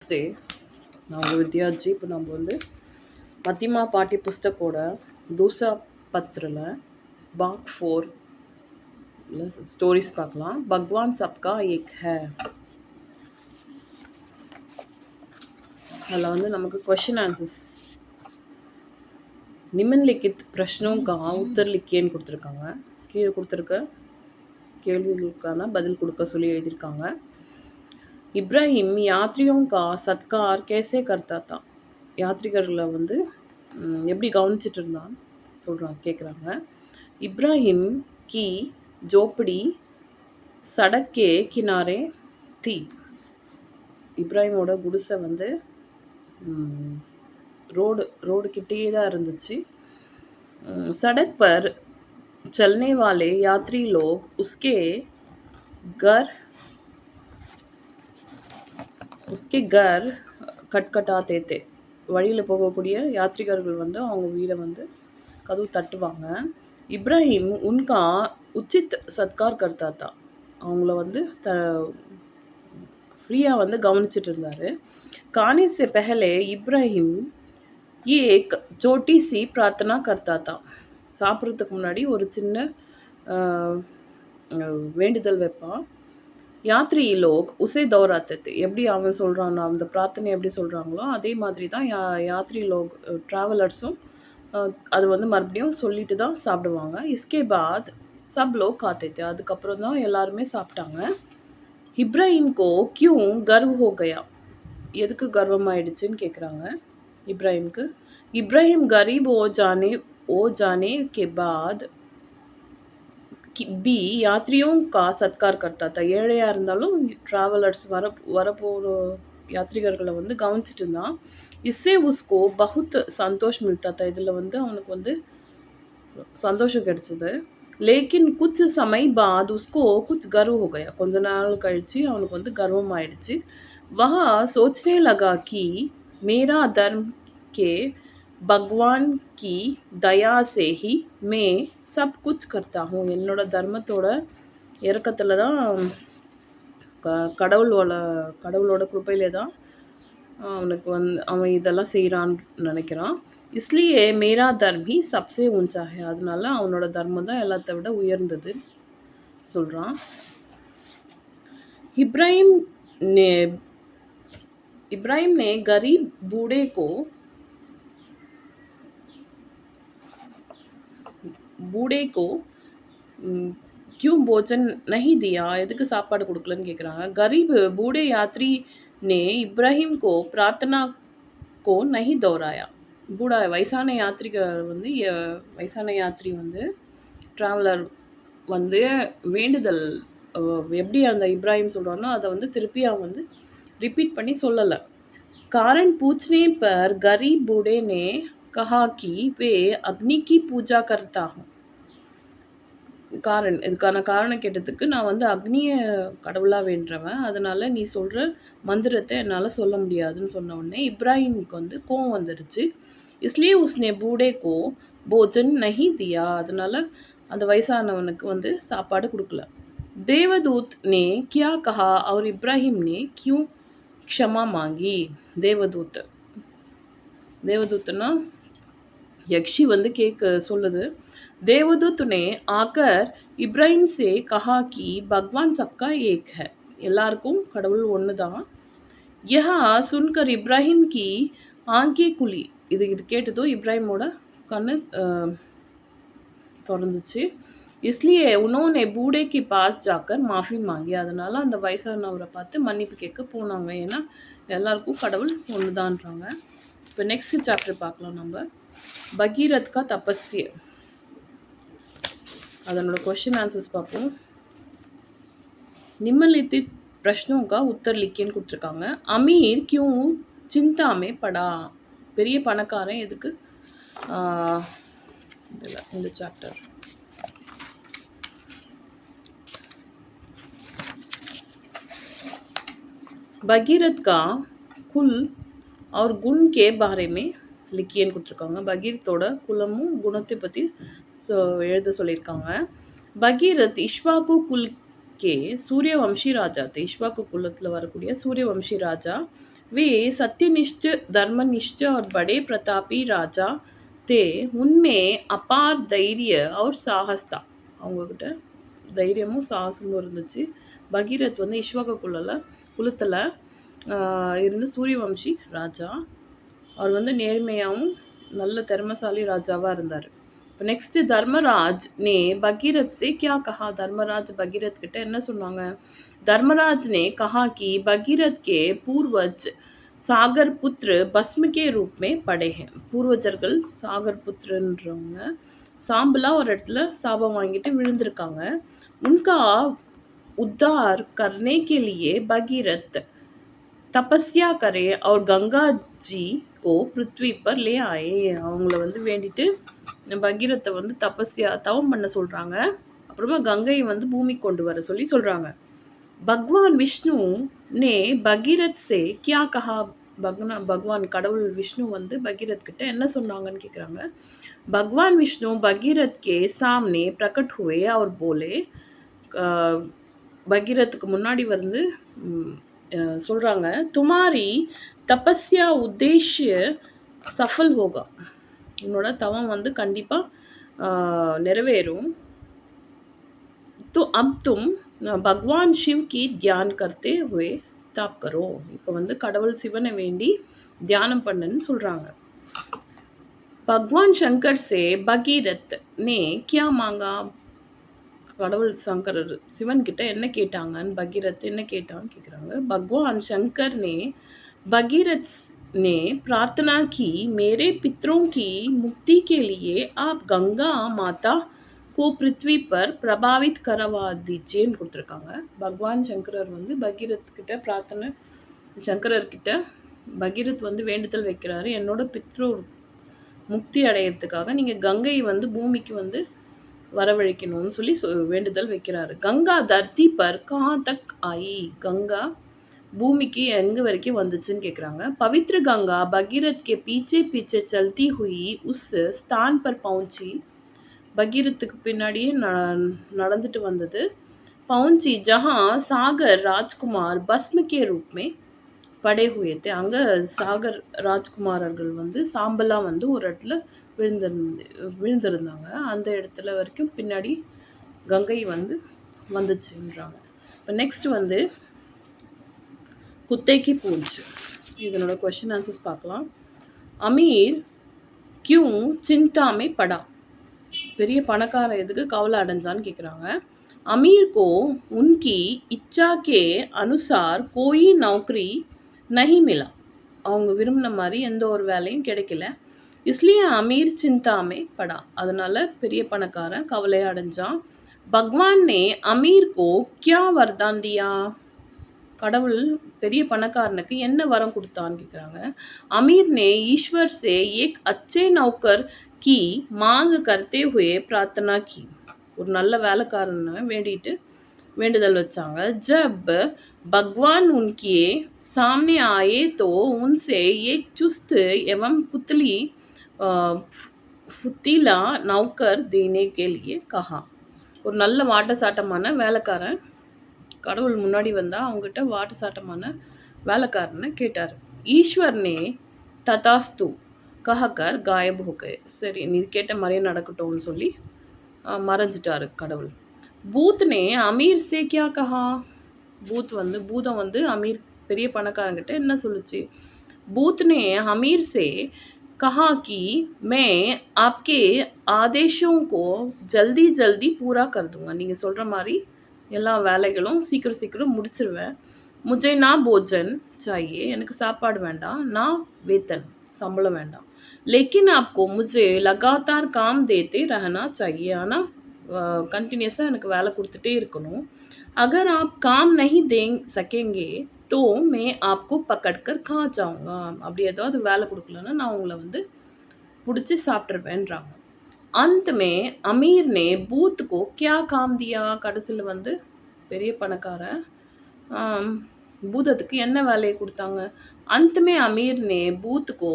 से நான் ஒரு வித்யார்த்தி. இப்போ நம்ம வந்து மத்தியமா பாட்டி புஸ்தகோட दूसरा பத்திரல பாக் 4 ஸ்டோரிஸ் பார்க்கலாம். பகவான் சப்கா ஏக் है. அதில் வந்து நமக்கு क्वेश्चन आंसर्स निम्नलिखित प्रश्नों का उत्तर लिखिएன்னு கொடுத்துருக்காங்க. கீழே கொடுத்துருக்க கேள்விகளுக்கான பதில் கொடுக்க சொல்லி எழுதியிருக்காங்க. இப்ராஹிம் யாத்ரியோं का सत्कार कैसे करता था. யாத்ரிகர்களை வந்து எப்படி கவனிச்சிட்டு இருந்தான் சொல்கிறாங்க கேட்குறாங்க. இப்ராஹிம் கி ஜோப்படி சடக்கே கினாரே தீ. இப்ராஹிமோட குடிசை வந்து रोड किटे தான் இருந்துச்சு. सड़क पर चलने वाले यात्री लोग उसके घर खटखटाते थे. வழியில் போகக்கூடிய யாத்ரிகர்கள் வந்து அவங்க வீடை வந்து கதவு தட்டுவாங்க. இப்ராஹிம் உன்கா உச்சித் சத்கார் கர்த்தா தா. அவங்கள வந்து ஃப்ரீயாக வந்து கவனிச்சிட்டு இருந்தார். खाने से पहले இப்ராஹிம் एक छोटी सी प्रार्थना करता था. சாப்பிட்றதுக்கு முன்னாடி ஒரு சின்ன வேண்டுதல் வைப்பான். யாத்ரி லோக் உசே தௌராத்தே. எப்படி அவன் சொல்கிறான் அந்த பிரார்த்தனை எப்படி சொல்கிறாங்களோ அதே மாதிரி தான் யாத்ரி லோக் ட்ராவலர்ஸும் அது வந்து மறுபடியும் சொல்லிட்டு தான் சாப்பிடுவாங்க. இஸ்கே பாத் சப் லோக் காத்தே. அதுக்கப்புறம் தான் எல்லாருமே சாப்பிட்டாங்க. இப்ராஹிம் கோ கியூ கர்வ் ஹோ கயா. எதுக்கு கர்வமாயிடுச்சுன்னு கேட்குறாங்க இப்ராஹிம்க்கு. இப்ராஹிம் गरीब हो जाने के बाद भी यात्रियों का सत्कार करता था. ஏழையாக இருந்தாலும் ட்ராவலர்ஸ் வரப்போகிற யாத்ரிகர்களை வந்து கவனிச்சிட்டு இருந்தான். इससे उसको बहुत संतोष मिलता था. இதில் வந்து அவனுக்கு வந்து சந்தோஷம் கிடைச்சது. लेकिन कुछ समय बाद उसको कुछ गर्व हो गया. கொஞ்ச நாள் கழிச்சு அவனுக்கு வந்து கர்வம் ஆயிடுச்சு. वह सोचने लगा कि मेरा धर्म के भगवान की दया से ही मैं सब कुछ करता हूँ. என்னோட தர்மத்தோட இறக்கத்தில் தான் கடவுளோட கிருப்பையிலே தான் அவனுக்கு வந்து அவன் இதெல்லாம் செய்கிறான்னு நினைக்கிறான். इसलिए मेरा धर्म ही सबसे ऊंचा है. அதனால அவனோட தர்மம் தான் எல்லாத்தை விட உயர்ந்தது சொல்கிறான். इब्राहिम ने गरीब बूढ़े को क्यों भोजन नहीं दिया. எதுக்கு சாப்பாடு கொடுக்கலன்னு கேட்குறாங்க. गरीब बूढ़े यात्री ने इब्राहिम को प्रार्थना को नहीं दोहराया. बूढ़ा வயசான யாத்ரி வந்து ட்ராவலர் வந்து வேண்டுதல் எப்படி அந்த இப்ராஹிம் சொல்கிறானோ அதை வந்து திருப்பி அவன் வந்து रिपीट பண்ணி சொல்லலை. कारण पूछने पर गरीब बूढ़े ने कहा कि वे अग्नि की पूजा करता हूँ. இதுக்கான காரணம் கேட்டதுக்கு நான் வந்து அக்னியை கடவுளாக வேண்டுறவன், அதனால் நீ சொல்கிற மந்திரத்தை என்னால் சொல்ல முடியாதுன்னு சொன்ன உடனே இப்ராஹிமுக்கு வந்து கோவம் வந்துடுச்சு. इसलिए उसने बूढ़े को भोजन नहीं दिया. அதனால் அந்த வயசானவனுக்கு வந்து சாப்பாடு கொடுக்கல. देवदूत ने क्या कहा और इब्राहिम ने क्यों क्षमा मांगी. தேவதூத்னா யக்ஷி வந்து சொல்லுது. देवदूत ने आकर इब्राहिम से कहा कि भगवान सबका एक है. எல்லாருக்கும் கடவுள் ஒன்று தான். यह सुनकर इब्राहिम की आंखें खुली. இது கேட்டதும் இப்ராஹிமோட கண்ணு திறந்துச்சு. इसलिए उन्होंने बूढ़े के पास जाकर माफ़ी मांगी. அதனால் அந்த வயசானவரை பார்த்து மன்னிப்பு கேட்க போனாங்க. ஏன்னா எல்லாருக்கும் கடவுள் ஒன்று தான்றாங்க. இப்போ நெக்ஸ்ட் சாப்டர் பார்க்கலாம் நம்ம. பகீரத் கா தபஸ்ய. அதனோட क्वेश्चन आंसर्स பார்ப்போம். निम्नलिखित प्रश्नों का उत्तर लिखिएன்னு கொடுத்துருக்காங்க. அமீர் क्यों चिंता में पड़ा. பெரிய பணக்காரன் எதுக்கு இந்த சாப்டர். भगीरथ का कुल और गुण के बारे में लिखिएன்னு கொடுத்துருக்காங்க. பகீரத்தோட குலமும் குணத்தை பற்றி எழுத சொல்லியிருக்காங்க. பகீரத் இஷ்வாக்கு குல் के सूर्यवंशी राजा थे. इश्वाकु कुलத்தில் வரக்கூடிய சூரியவம்சி ராஜா. वे सत्यनिष्ठ, धर्मनिष्ठ और बड़े प्रतापी राजा थे। उनमें अपार தைரிய और साहस था. அவங்கக்கிட்ட தைரியமும் சாகசமும் இருந்துச்சு. பகீரத் வந்து இஷ்வாக குலத்தில் இருந்த சூரியவம்சி ராஜா. அவர் வந்து நேர்மையாகவும் நல்ல திறமைசாலி ராஜாவாக இருந்தார். இப்போ நெக்ஸ்ட்டு தர்மராஜ் ने भगीरथ से क्या कहा. धर्मराज भगीरथ கிட்ட என்ன சொன்னாங்க. धर्मराज ने कहा कि भगीरथ के पूर्वज सागर पुत्र भस्म के रूप में पड़े हैं. பூர்வஜர்கள் சாகர் புத்திரன்றவங்க சாம்பலா ஒரு இடத்துல சாபம் வாங்கிட்டு விழுந்திருக்காங்க. उनका उद्धार करने के लिए भगीरथ तपस्या करे और गंगा जी को पृथ्वी पर ले आए. அவங்கள வந்து வேண்டிட்டு பகீரத்தை வந்து தவம் பண்ண சொல்கிறாங்க. அப்புறமா கங்கையை வந்து பூமி கொண்டு வர சொல்லி சொல்கிறாங்க. பகவான் விஷ்ணு நே பகீரத் சே கியா கஹா. பகவான் கடவுள் விஷ்ணு வந்து பகீரத் கிட்ட என்ன சொன்னாங்கன்னு கேட்குறாங்க. பகவான் விஷ்ணு பகீரத் கே சாம்னே பிரகட் हुए और बोले. பகீரத்துக்கு முன்னாடி வந்து சொல்கிறாங்க, துமாரி தபஸ்யா உத்தேஷ்ய சஃபல் ஹோகா. உன்னோட தவம் வந்து கண்டிப்பாக நிறைவேறும். तो अब तुम भगवान शिव की ध्यान करते हुए ताप करो. இப்போ வந்து கடவுள் சிவனை வேண்டி தியானம் பண்ணுன்னு சொல்கிறாங்க. भगवान शंकर से भगीरथ ने क्या मांगा. கடவுள் சங்கரர் சிவன் கிட்ட என்ன கேட்டாங்கன்னு பகீரத் என்ன கேட்டான்னு கேட்குறாங்க. भगवान शंकर ने भगीरथ ने प्रार्थना की, मेरे पितरों की मुक्ति के लिए आप गंगा माता को पृथ्वी पर प्रभावित करवा दीजिएன்னு கொடுத்துருக்காங்க. பகவான் சங்கரர் வந்து பகீரத் கிட்ட பிரார்த்தனை சங்கரர் கிட்ட பகீரத் வந்து வேண்டுதல் வைக்கிறாரு. என்னோட பித்ரோர் முக்தி அடையிறதுக்காக நீங்கள் கங்கை வந்து பூமிக்கு வந்து வரவழைக்கணும்னு சொல்லி வேண்டுதல் வைக்கிறாரு. கங்கா தர்த்தி பர் கஹா தக் ஆயி. கங்கா பூமிக்கு எங்கே வரைக்கும் வந்துச்சுன்னு கேட்குறாங்க. பவித்ர கங்கா பகீரத் के पीछे पीछे चलती हुई उस स्थान पर पहुंची. பகீரத்துக்கு பின்னாடியே நடந்துட்டு வந்தது. पहुंची जहाँ सागर राजकुमार भस्म के रूप में पड़े हुए थे. अங்கே சாகர் ராஜ்குமாரர்கள் வந்து சாம்பலாக வந்து ஒரு இடத்துல விழுந்திருந்தாங்க. அந்த இடத்துல வரைக்கும் பின்னாடி கங்கை வந்து வந்துச்சுன்றாங்க. இப்போ நெக்ஸ்ட் வந்து குத்தை கி பூஞ்ச். இதனோட கொஸ்டின் ஆன்சர்ஸ் பார்க்கலாம். அமீர் கியூ சிந்தாமே படா. பெரிய பணக்கார எதுக்கு கவலை அடைஞ்சான்னு கேட்குறாங்க. अमीर को उनकी इच्छा के अनुसार कोई नौकरी नहीं मिला. அவங்க விரும்பின மாதிரி எந்த ஒரு வேலையும் கிடைக்கல. इसलिए अमीर चिंता में पड़ा. அதனால பெரிய பணக்காரன் கவலை அடைஞ்சான். भगवान ने अमीर को क्या वरदान दिया. கடவுள் பெரிய பணக்காரனுக்கு என்ன வரம் கொடுத்தான்னு கேட்குறாங்க. अमीर ने ईश्वर से एक अच्छे नौकर की मांग करते हुए प्रार्थना की. ஒரு நல்ல வேலைக்காரனை வேண்டிட்டு வேண்டுதல் வச்சாங்க. जब भगवान उनके सामने आए तो उनसे एक चुस्त एवं पुतली फुतीला नौकर देने के लिए कहा. ஒரு நல்ல வாட்டசாட்டமான வேலைக்காரன் கடவுள் முன்னாடி வந்தால் அவங்ககிட்ட வாட்டசாட்டமான வேலைக்காரனை கேட்டார். ஈஸ்வர்னே ததாஸ்து கஹக்கர் காயப் ஹோ கயே. சரி நீ கேட்ட மாதிரியே நடக்கட்டும்னு சொல்லி மறைஞ்சிட்டாரு கடவுள். பூத் நே அமீர் சே கியா கஹா. பூதம் வந்து அமீர் பெரிய பணக்காரங்கிட்ட என்ன சொல்லுச்சு. பூத் நே அமீர் சே कहा कि मैं आपके आदेशों को जल्दी जल्दी पूरा कर दूंगा. நீங்கள் சொல்கிற மாதிரி எல்லா வேலைகளும் சீக்கிரம் முடிச்சிருவேன். मुझे ना भोजन चाहिए. எனக்கு சாப்பாடு வேண்டாம். ना वेतन சம்பளம் வேண்டாம். लेकिन आपको मुझे लगातार काम देते रहना चाहिए. ஆனால் கண்டினியூஸாக எனக்கு வேலை கொடுத்துட்டே இருக்கணும். अगर आप काम नहीं दे सकेंगे तो मैं आपको पकड़कर खा जाऊंगा. அப்படி ஏதாவது வேலை கொடுக்கலன்னா நான் உங்களை வந்து பிடிச்சி சாப்பிட்ருவேன்றாங்க. अंत में अमीर ने भूत को क्या काम दिया. கடைசியில் வந்து பெரிய பணக்காரன் பூதத்துக்கு என்ன வேலையை கொடுத்தாங்க. अंत में अमीर ने भूत को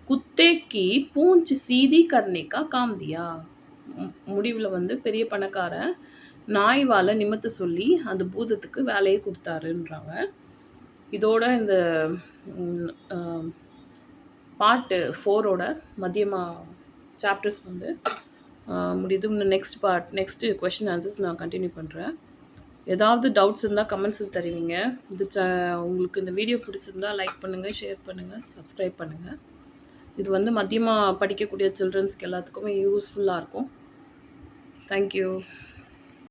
कुत्ते की पूंछ सीधी करने का काम दिया. முடிவில் வந்து பெரிய பணக்காரன் நாய் வாலை நிமித்த சொல்லி அந்த பூதத்துக்கு வேலையை கொடுத்தாருன்றாங்க. இதோட இந்த பார்ட் 4ஓட மதியமா சாப்டர்ஸ் வந்து முடியுது. இன்னும் நெக்ஸ்ட்டு கொஷின் ஆன்சர்ஸ் நான் கண்டினியூ பண்ணுறேன். ஏதாவது டவுட்ஸ் இருந்தால் கமெண்ட்ஸில் தெரிவிங்க. உங்களுக்கு இந்த வீடியோ பிடிச்சிருந்தா லைக் பண்ணுங்கள், ஷேர் பண்ணுங்கள், சப்ஸ்கிரைப் பண்ணுங்கள். இது வந்து மதியமாக படிக்கக்கூடிய சில்ட்ரன்ஸ்க்கு எல்லாத்துக்குமே யூஸ்ஃபுல்லாக இருக்கும். தேங்க்யூ.